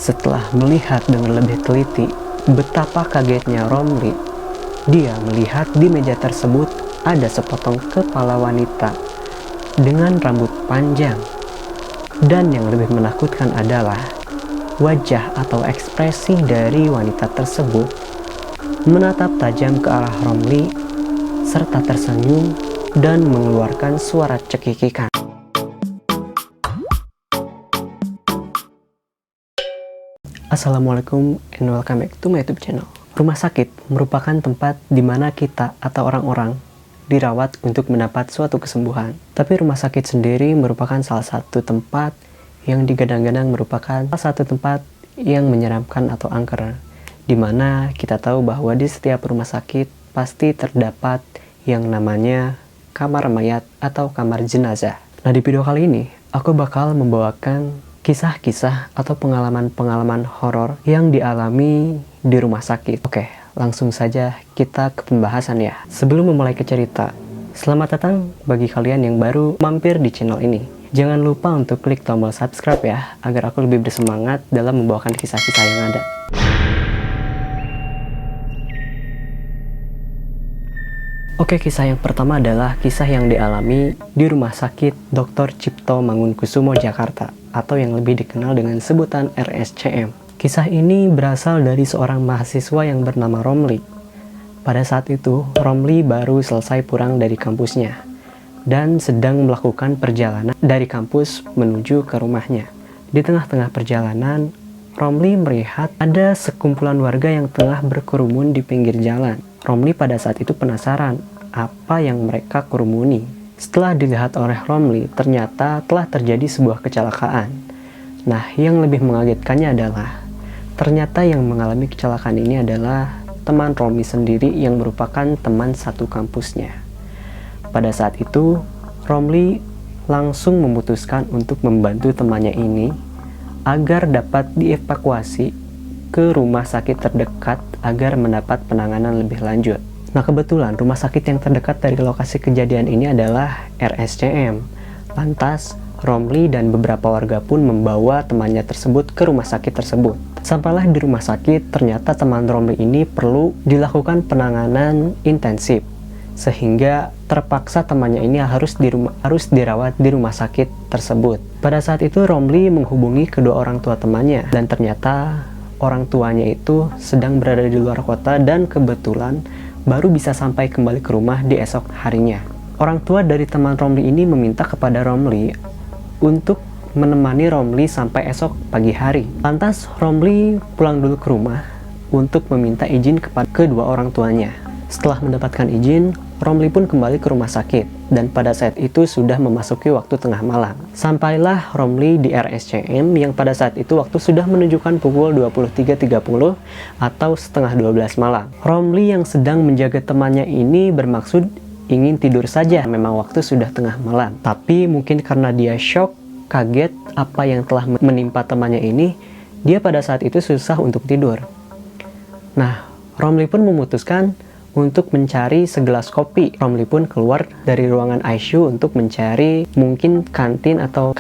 Setelah melihat dengan lebih teliti betapa kagetnya Romli, dia melihat di meja tersebut ada sepotong kepala wanita dengan rambut panjang. Dan yang lebih menakutkan adalah wajah atau ekspresi dari wanita tersebut menatap tajam ke arah Romli serta tersenyum dan mengeluarkan suara cekikikan. Assalamualaikum and welcome back to my YouTube channel. Rumah sakit merupakan tempat di mana kita atau orang-orang dirawat untuk mendapat suatu kesembuhan. Tapi rumah sakit sendiri merupakan salah satu tempat yang digadang-gadang merupakan salah satu tempat yang menyeramkan atau angker, di mana kita tahu bahwa di setiap rumah sakit pasti terdapat yang namanya kamar mayat atau kamar jenazah. Nah, di video kali ini aku bakal membawakan kisah-kisah atau pengalaman-pengalaman horor yang dialami di rumah sakit. Oke, langsung saja kita ke pembahasan ya. Sebelum memulai ke cerita, selamat datang bagi kalian yang baru mampir di channel ini. Jangan lupa untuk klik tombol subscribe ya, agar aku lebih bersemangat dalam membawakan kisah-kisah yang ada. Oke, kisah yang pertama adalah kisah yang dialami di Rumah Sakit Dr. Cipto Mangunkusumo Jakarta, atau yang lebih dikenal dengan sebutan RSCM. Kisah ini berasal dari seorang mahasiswa yang bernama Romli. Pada saat itu, Romli baru selesai pulang dari kampusnya dan sedang melakukan perjalanan dari kampus menuju ke rumahnya. Di tengah-tengah perjalanan, Romli melihat ada sekumpulan warga yang tengah berkerumun di pinggir jalan. Romli pada saat itu penasaran apa yang mereka kerumuni. Setelah dilihat oleh Romli, ternyata telah terjadi sebuah kecelakaan. Nah, yang lebih mengagetkannya adalah ternyata yang mengalami kecelakaan ini adalah teman Romli sendiri yang merupakan teman satu kampusnya. Pada saat itu, Romli langsung memutuskan untuk membantu temannya ini agar dapat dievakuasi ke rumah sakit terdekat agar mendapat penanganan lebih lanjut. Nah, kebetulan rumah sakit yang terdekat dari lokasi kejadian ini adalah RSCM. Lantas, Romli dan beberapa warga pun membawa temannya tersebut ke rumah sakit tersebut. Sampailah di rumah sakit, ternyata teman Romli ini perlu dilakukan penanganan intensif, sehingga terpaksa temannya ini harus dirawat di rumah sakit tersebut. Pada saat itu Romli menghubungi kedua orang tua temannya, dan ternyata orang tuanya itu sedang berada di luar kota dan kebetulan baru bisa sampai kembali ke rumah di esok harinya. Orang tua dari teman Romli ini meminta kepada Romli untuk menemani Romli sampai esok pagi hari. Lantas Romli pulang dulu ke rumah untuk meminta izin kepada kedua orang tuanya. Setelah mendapatkan izin, Romli pun kembali ke rumah sakit, dan pada saat itu sudah memasuki waktu tengah malam. Sampailah Romli di RSCM yang pada saat itu waktu sudah menunjukkan pukul 23.30 atau setengah 12 malam. Romli yang sedang menjaga temannya ini bermaksud ingin tidur saja, memang waktu sudah tengah malam. Tapi mungkin karena dia shock, kaget apa yang telah menimpa temannya ini, dia pada saat itu susah untuk tidur. Nah, Romli pun memutuskan untuk mencari segelas kopi. Romli pun keluar dari ruangan ICU untuk mencari mungkin kantin atau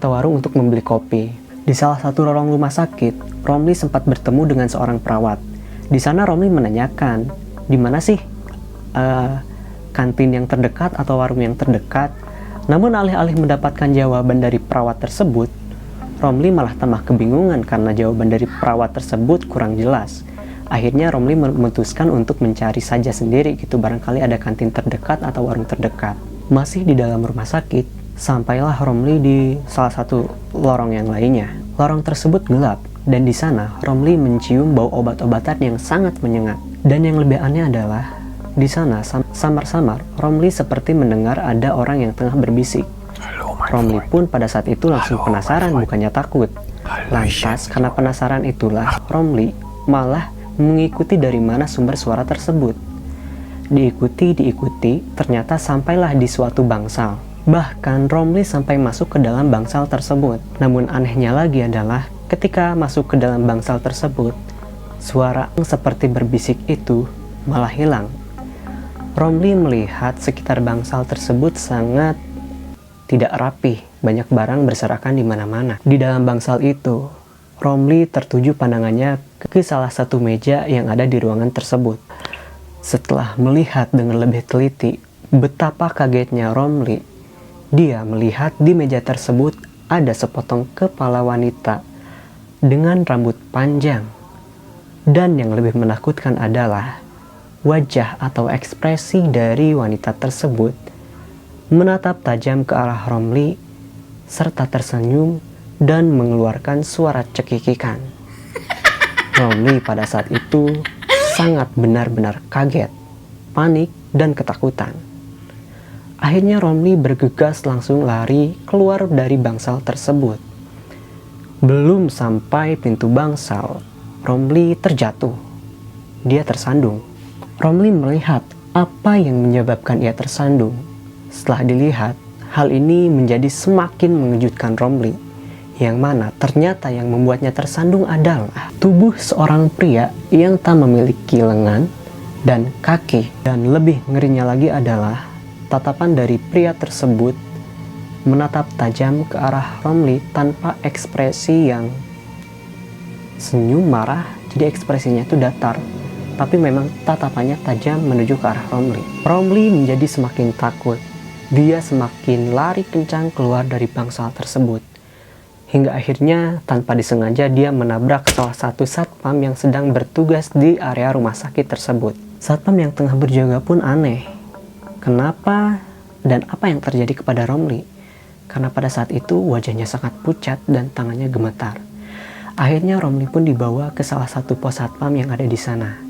warung untuk membeli kopi. Di salah satu lorong rumah sakit, Romli sempat bertemu dengan seorang perawat. Di sana Romli menanyakan, di mana sih kantin yang terdekat atau warung yang terdekat? Namun alih-alih mendapatkan jawaban dari perawat tersebut, Romli malah tambah kebingungan karena jawaban dari perawat tersebut kurang jelas. Akhirnya Romli memutuskan untuk mencari saja sendiri gitu, barangkali ada kantin terdekat atau warung terdekat. Masih di dalam rumah sakit, sampailah Romli di salah satu lorong yang lainnya. Lorong tersebut gelap, dan di sana Romli mencium bau obat-obatan yang sangat menyengat. Dan yang lebih aneh adalah di sana samar-samar Romli seperti mendengar ada orang yang tengah berbisik. Romli pun pada saat itu langsung penasaran, bukannya takut. Lantas karena penasaran itulah Romli malah mengikuti dari mana sumber suara tersebut. Diikuti, ternyata sampailah di suatu bangsal. Bahkan Romli sampai masuk ke dalam bangsal tersebut. Namun anehnya lagi adalah ketika masuk ke dalam bangsal tersebut, suara yang seperti berbisik itu malah hilang. Romli melihat sekitar bangsal tersebut sangat tidak rapih, banyak barang berserakan di mana-mana. Di dalam bangsal itu Romli tertuju pandangannya ke salah satu meja yang ada di ruangan tersebut. Setelah melihat dengan lebih teliti, betapa kagetnya Romli. Dia melihat di meja tersebut ada sepotong kepala wanita dengan rambut panjang. Dan yang lebih menakutkan adalah wajah atau ekspresi dari wanita tersebut menatap tajam ke arah Romli serta tersenyum dan mengeluarkan suara cekikikan. Romli pada saat itu sangat benar-benar kaget, panik, dan ketakutan. Akhirnya Romli bergegas langsung lari keluar dari bangsal tersebut. Belum sampai pintu bangsal, Romli terjatuh. Dia tersandung. Romli melihat apa yang menyebabkan ia tersandung. Setelah dilihat, hal ini menjadi semakin mengejutkan Romli, yang mana ternyata yang membuatnya tersandung adalah tubuh seorang pria yang tak memiliki lengan dan kaki. Dan lebih ngerinya lagi adalah tatapan dari pria tersebut menatap tajam ke arah Romli tanpa ekspresi yang senyum, marah. Jadi ekspresinya itu datar, tapi memang tatapannya tajam menuju ke arah Romli. Romli menjadi semakin takut. Dia semakin lari kencang keluar dari bangsal tersebut. Hingga akhirnya tanpa disengaja dia menabrak salah satu satpam yang sedang bertugas di area rumah sakit tersebut. Satpam yang tengah berjaga pun aneh. Kenapa dan apa yang terjadi kepada Romli? Karena pada saat itu wajahnya sangat pucat dan tangannya gemetar. Akhirnya Romli pun dibawa ke salah satu pos satpam yang ada di sana.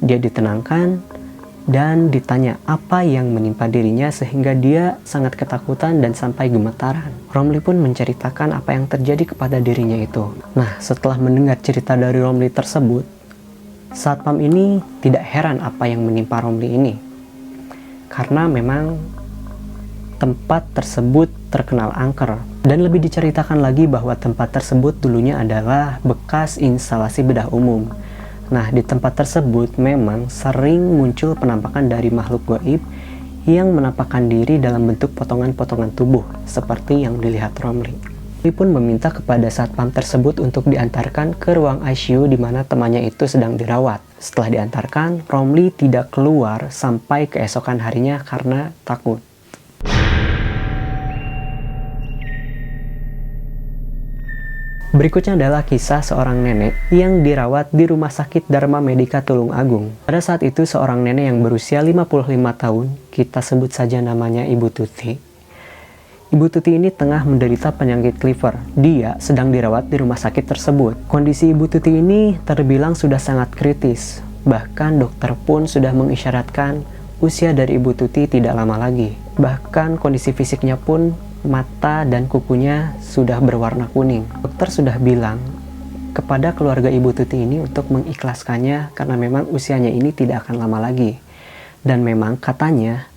Dia ditenangkan dan ditanya apa yang menimpa dirinya sehingga dia sangat ketakutan dan sampai gemetaran. Romli pun menceritakan apa yang terjadi kepada dirinya itu. Nah, setelah mendengar cerita dari Romli tersebut, satpam ini tidak heran apa yang menimpa Romli ini. Karena memang tempat tersebut terkenal angker. Dan lebih diceritakan lagi bahwa tempat tersebut dulunya adalah bekas instalasi bedah umum. Nah, di tempat tersebut memang sering muncul penampakan dari makhluk gaib yang menampakkan diri dalam bentuk potongan-potongan tubuh, seperti yang dilihat Romli. Romli pun meminta kepada satpam tersebut untuk diantarkan ke ruang ICU di mana temannya itu sedang dirawat. Setelah diantarkan, Romli tidak keluar sampai keesokan harinya karena takut. Berikutnya adalah kisah seorang nenek yang dirawat di Rumah Sakit Dharma Medika Tulung Agung. Pada saat itu seorang nenek yang berusia 55 tahun, kita sebut saja namanya Ibu Tuti. Ibu Tuti ini tengah menderita penyakit liver. Dia sedang dirawat di rumah sakit tersebut. Kondisi Ibu Tuti ini terbilang sudah sangat kritis. Bahkan dokter pun sudah mengisyaratkan usia dari Ibu Tuti tidak lama lagi. Bahkan kondisi fisiknya pun mata dan kukunya sudah berwarna kuning. Dokter sudah bilang kepada keluarga Ibu Tuti ini untuk mengikhlaskannya karena memang usianya ini tidak akan lama lagi. Dan memang katanya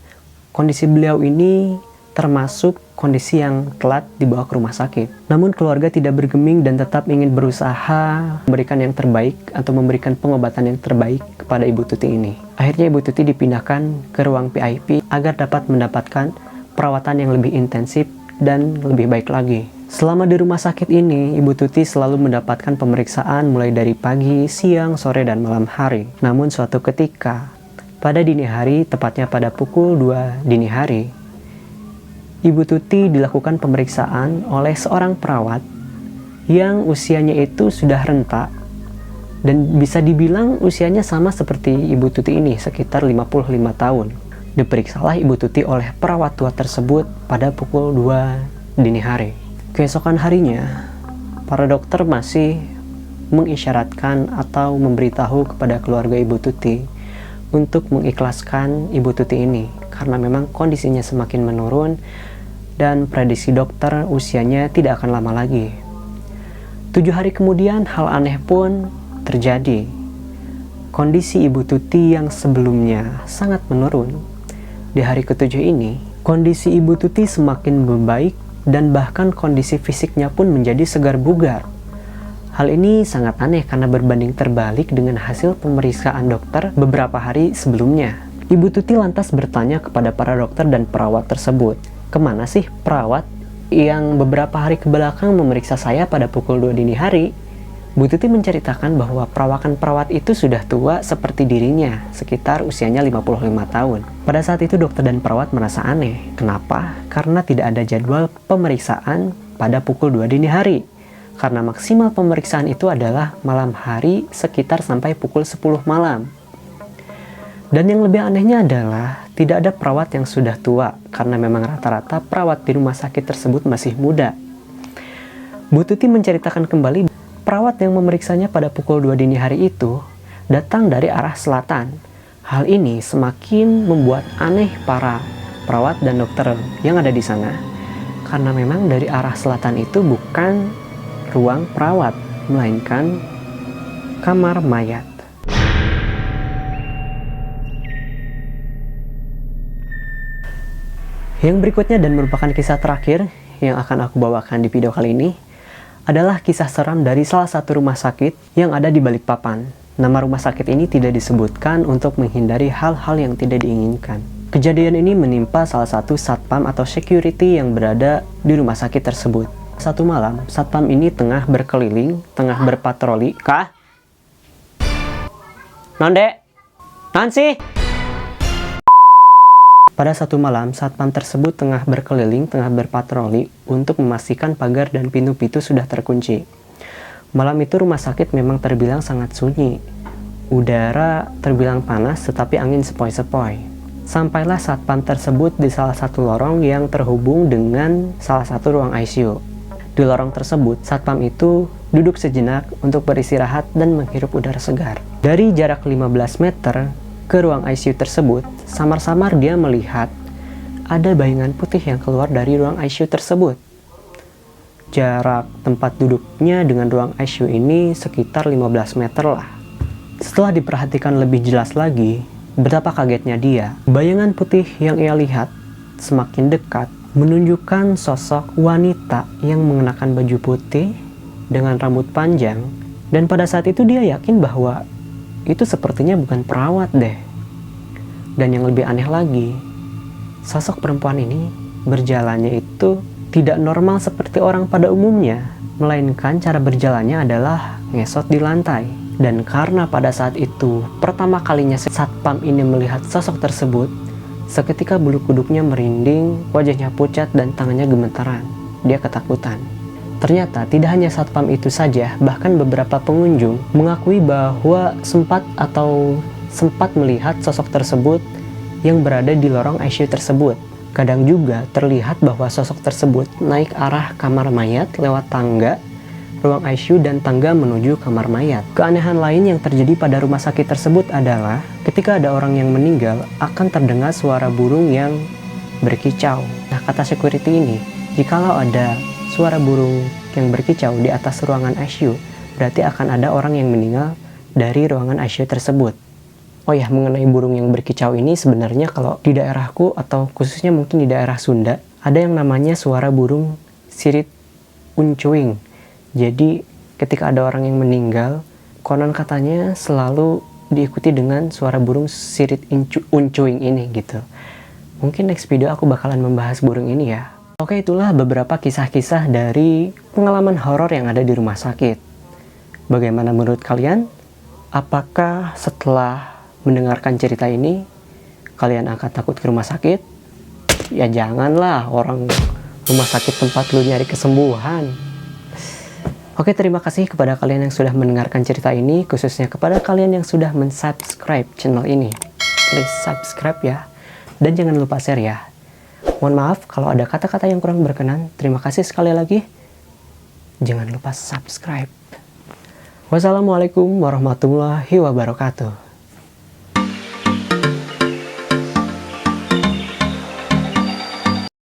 kondisi beliau ini termasuk kondisi yang telat dibawa ke rumah sakit. Namun keluarga tidak bergeming dan tetap ingin berusaha memberikan yang terbaik atau memberikan pengobatan yang terbaik kepada Ibu Tuti ini. Akhirnya Ibu Tuti dipindahkan ke ruang PIP agar dapat mendapatkan perawatan yang lebih intensif dan lebih baik lagi. Selama di rumah sakit ini, Ibu Tuti selalu mendapatkan pemeriksaan mulai dari pagi, siang, sore, dan malam hari. Namun suatu ketika, pada dini hari, tepatnya pada pukul 2 dini hari, Ibu Tuti dilakukan pemeriksaan oleh seorang perawat yang usianya itu sudah renta dan bisa dibilang usianya sama seperti Ibu Tuti ini, sekitar 55 tahun. Diperiksalah Ibu Tuti oleh perawat tua tersebut pada pukul 2 dini hari. Keesokan harinya, para dokter masih mengisyaratkan atau memberitahu kepada keluarga Ibu Tuti untuk mengikhlaskan Ibu Tuti ini karena memang kondisinya semakin menurun dan prediksi dokter usianya tidak akan lama lagi. 7 hari kemudian hal aneh pun terjadi. Kondisi Ibu Tuti yang sebelumnya sangat menurun, di hari ke-7 ini, kondisi Ibu Tuti semakin membaik dan bahkan kondisi fisiknya pun menjadi segar bugar. Hal ini sangat aneh karena berbanding terbalik dengan hasil pemeriksaan dokter beberapa hari sebelumnya. Ibu Tuti lantas bertanya kepada para dokter dan perawat tersebut, "Kemana sih perawat yang beberapa hari kebelakang memeriksa saya pada pukul 2 dini hari?" Bu Tuti menceritakan bahwa perawakan perawat itu sudah tua seperti dirinya, sekitar usianya 55 tahun. Pada saat itu dokter dan perawat merasa aneh. Kenapa? Karena tidak ada jadwal pemeriksaan pada pukul 2 dini hari. Karena maksimal pemeriksaan itu adalah malam hari sekitar sampai pukul 10 malam. Dan yang lebih anehnya adalah tidak ada perawat yang sudah tua, karena memang rata-rata perawat di rumah sakit tersebut masih muda. Bu Tuti menceritakan kembali perawat yang memeriksanya pada pukul 2 dini hari itu datang dari arah selatan. Hal ini semakin membuat aneh para perawat dan dokter yang ada di sana. Karena memang dari arah selatan itu bukan ruang perawat, melainkan kamar mayat. Yang berikutnya dan merupakan kisah terakhir yang akan aku bawakan di video kali ini adalah kisah seram dari salah satu rumah sakit yang ada di Balikpapan. Nama rumah sakit ini tidak disebutkan untuk menghindari hal-hal yang tidak diinginkan. Kejadian ini menimpa salah satu satpam atau security yang berada di rumah sakit tersebut. Satu malam, satpam ini tengah berkeliling, tengah berpatroli. Kah? Nonde? Nansi? Pada satu malam, satpam tersebut tengah berkeliling, tengah berpatroli untuk memastikan pagar dan pintu-pintu sudah terkunci. Malam itu rumah sakit memang terbilang sangat sunyi. Udara terbilang panas tetapi angin sepoi-sepoi. Sampailah satpam tersebut di salah satu lorong yang terhubung dengan salah satu ruang ICU. Di lorong tersebut, satpam itu duduk sejenak untuk beristirahat dan menghirup udara segar. Dari jarak 15 meter ke ruang ICU tersebut, samar-samar dia melihat ada bayangan putih yang keluar dari ruang ICU tersebut. Jarak tempat duduknya dengan ruang ICU ini sekitar 15 meter lah. Setelah diperhatikan lebih jelas lagi, betapa kagetnya dia. Bayangan putih yang ia lihat semakin dekat, menunjukkan sosok wanita yang mengenakan baju putih dengan rambut panjang. Dan pada saat itu dia yakin bahwa itu sepertinya bukan perawat deh. Dan yang lebih aneh lagi, sosok perempuan ini berjalannya itu tidak normal seperti orang pada umumnya, melainkan cara berjalannya adalah ngesot di lantai. Dan karena pada saat itu pertama kalinya satpam ini melihat sosok tersebut, seketika bulu kuduknya merinding, wajahnya pucat dan tangannya gemetaran. Dia ketakutan. Ternyata tidak hanya satpam itu saja, bahkan beberapa pengunjung mengakui bahwa sempat melihat sosok tersebut yang berada di lorong ICU tersebut. Kadang juga terlihat bahwa sosok tersebut naik arah kamar mayat lewat tangga, ruang ICU dan tangga menuju kamar mayat. Keanehan lain yang terjadi pada rumah sakit tersebut adalah ketika ada orang yang meninggal akan terdengar suara burung yang berkicau. Nah, kata security ini, jikalau ada suara burung yang berkicau di atas ruangan ICU, berarti akan ada orang yang meninggal dari ruangan ICU tersebut. Oh ya, mengenai burung yang berkicau ini, sebenarnya kalau di daerahku atau khususnya mungkin di daerah Sunda, ada yang namanya suara burung sirit uncuing. Jadi ketika ada orang yang meninggal, konon katanya selalu diikuti dengan suara burung sirit uncuing ini gitu. Mungkin next video aku bakalan membahas burung ini ya. Oke, itulah beberapa kisah-kisah dari pengalaman horor yang ada di rumah sakit. Bagaimana menurut kalian? Apakah setelah mendengarkan cerita ini, kalian akan takut ke rumah sakit? Ya janganlah, orang rumah sakit tempat lu nyari kesembuhan. Oke, terima kasih kepada kalian yang sudah mendengarkan cerita ini, khususnya kepada kalian yang sudah mensubscribe channel ini. Please subscribe ya, dan jangan lupa share ya. Mohon maaf kalau ada kata-kata yang kurang berkenan. Terima kasih sekali lagi. Jangan lupa subscribe. Wassalamualaikum warahmatullahi wabarakatuh.